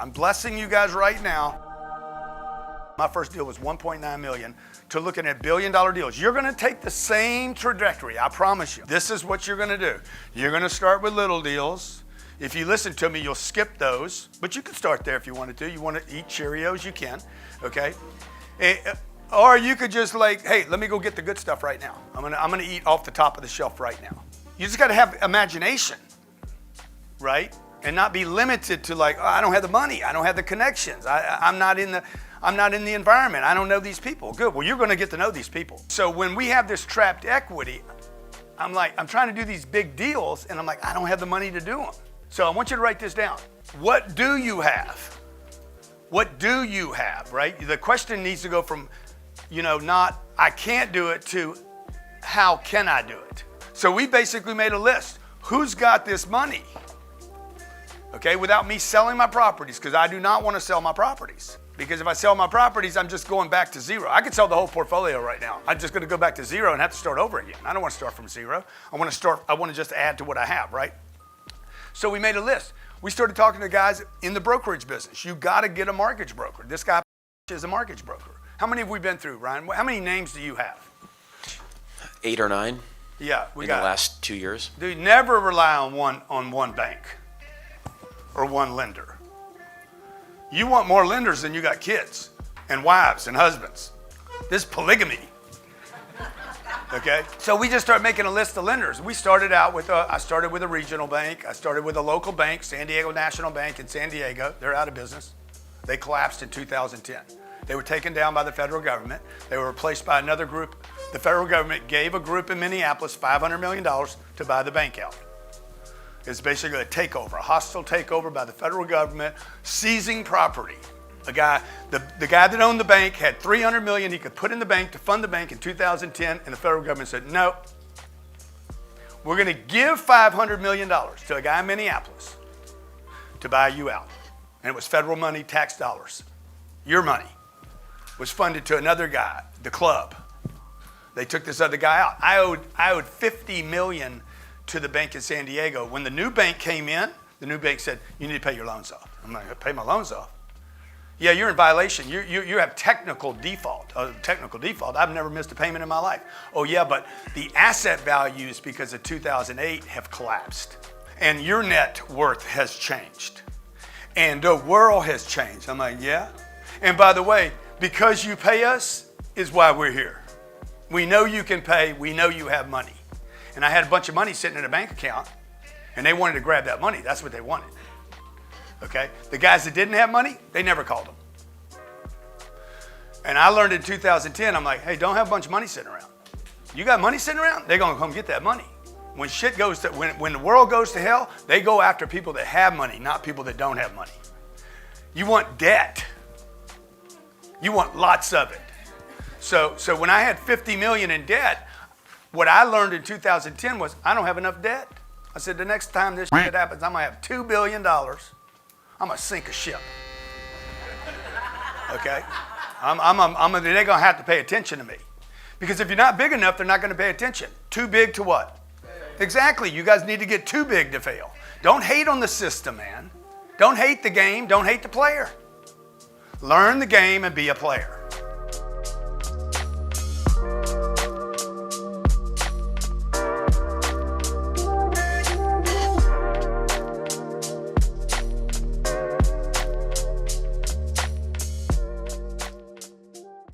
I'm blessing you guys right now. My first deal was 1.9 million to looking at billion-dollar deals. You're going to take the same trajectory, I promise you. This is what you're going to do. You're going to start with little deals. If you listen to me, you'll skip those, but you can start there if you wanted to. You want to eat Cheerios, you can, okay? Or you could just like, hey, let me go get the good stuff right now. I'm gonna eat off the top of the shelf right now. You just got to have imagination, right? And not be limited to like, oh, I don't have the money, I don't have the connections, I'm not in the environment, I don't know these people. Good, well, you're gonna get to know these people. So when we have this trapped equity, I'm trying to do these big deals, and I'm like, I don't have the money to do them. So I want you to write this down. What do you have? What do you have, right? The question needs to go from, not I can't do it to how can I do it? So we basically made a list. Who's got this money? Okay, without me selling my properties, because I do not want to sell my properties. Because if I sell my properties, I'm just going back to zero. I could sell the whole portfolio right now. I'm just going to go back to zero and have to start over again. I don't want to start from zero. I want to just add to what I have, right? So we made a list. We started talking to guys in the brokerage business. You got to get a mortgage broker. This guy is a mortgage broker. How many have we been through, Ryan? How many names do you have? 8 or 9. Yeah, in the last 2 years. Dude, never rely on one bank or one lender. You want more lenders than you got kids and wives and husbands. This is polygamy. Okay, so we just started making a list of lenders. We started out with I started with a regional bank. I started with a local bank, San Diego National Bank in San Diego. They're out of business. They collapsed in 2010. They were taken down by the federal government. They were replaced by another group. The federal government gave a group in Minneapolis $500 million to buy the bank out. It's basically a takeover, a hostile takeover by the federal government, seizing property. The guy that owned the bank had $300 million he could put in the bank to fund the bank in 2010, and the federal government said, no, we're going to give $500 million to a guy in Minneapolis to buy you out. And it was federal money, tax dollars. Your money was funded to another guy, the club. They took this other guy out. I owed $50 million to the bank in San Diego. When the new bank came in, the new bank said, you need to pay your loans off. I'm like, pay my loans off? Yeah, you're in violation. You have technical default. I've never missed a payment in my life. Oh yeah, but the asset values because of 2008 have collapsed. And your net worth has changed. And the world has changed. I'm like, yeah. And by the way, because you pay us is why we're here. We know you can pay. We know you have money. And I had a bunch of money sitting in a bank account, and they wanted to grab that money. That's what they wanted. Okay? The guys that didn't have money, they never called them. And I learned in 2010, I'm like, hey, don't have a bunch of money sitting around. You got money sitting around? They're going to come get that money. When when the world goes to hell, they go after people that have money, not people that don't have money. You want debt. You want lots of it. So when I had 50 million in debt, what I learned in 2010 was I don't have enough debt. I said, the next time this shit happens, I'm going to have $2 billion. I'm going to sink a ship. Okay? They're going to have to pay attention to me. Because if you're not big enough, they're not going to pay attention. Too big to what? Exactly. You guys need to get too big to fail. Don't hate on the system, man. Don't hate the game. Don't hate the player. Learn the game and be a player.